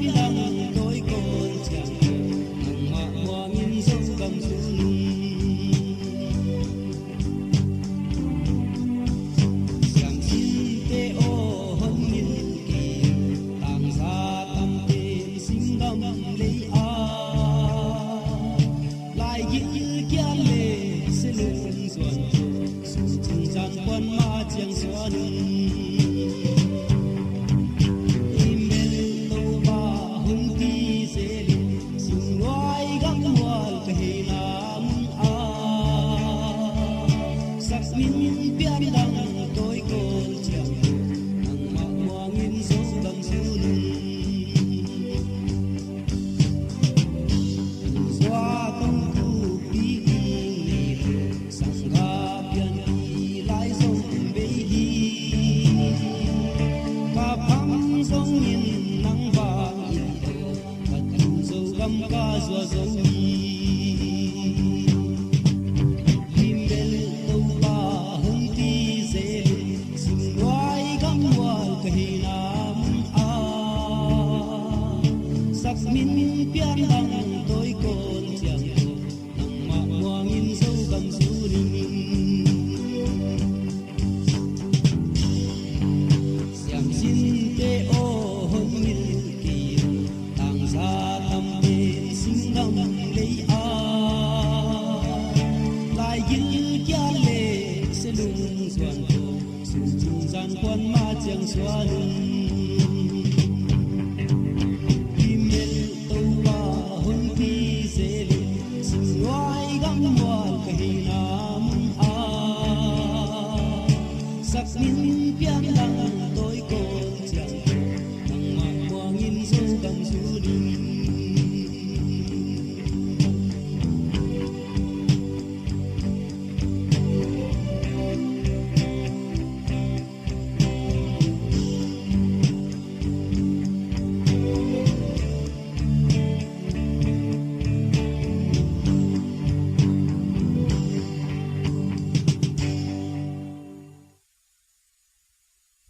biển đằng tôi còn chẳng nằm mạ hoa nghìn dấu cầm xuống giảm xin tê ô hơn nghìn kỳ tàng xa tâm tên sinh đâm lấy lại giữ kia lệ sẽ lưng ruột sung gian quan ma chẳng xóa nương biển đằng tôi còn chẳng nằm mạ hoa nghìn dấu cầm xuống xóa công cụ bí sang ga biển đi lại dấu bể đi cả phăng dấu nhìn nắng vàng và từng dấu găm ca rùa dấu min biển đằng tôi còn chẳng nằm mạ hoa nghìn dấu cầm xuống giảm xin tê ô hơn nghìn kỳ tàng xa tâm tên sinh đâm lấy lại giữ kia lệ sẽ lưng doàn sung gian quan ma chẳng xóa nương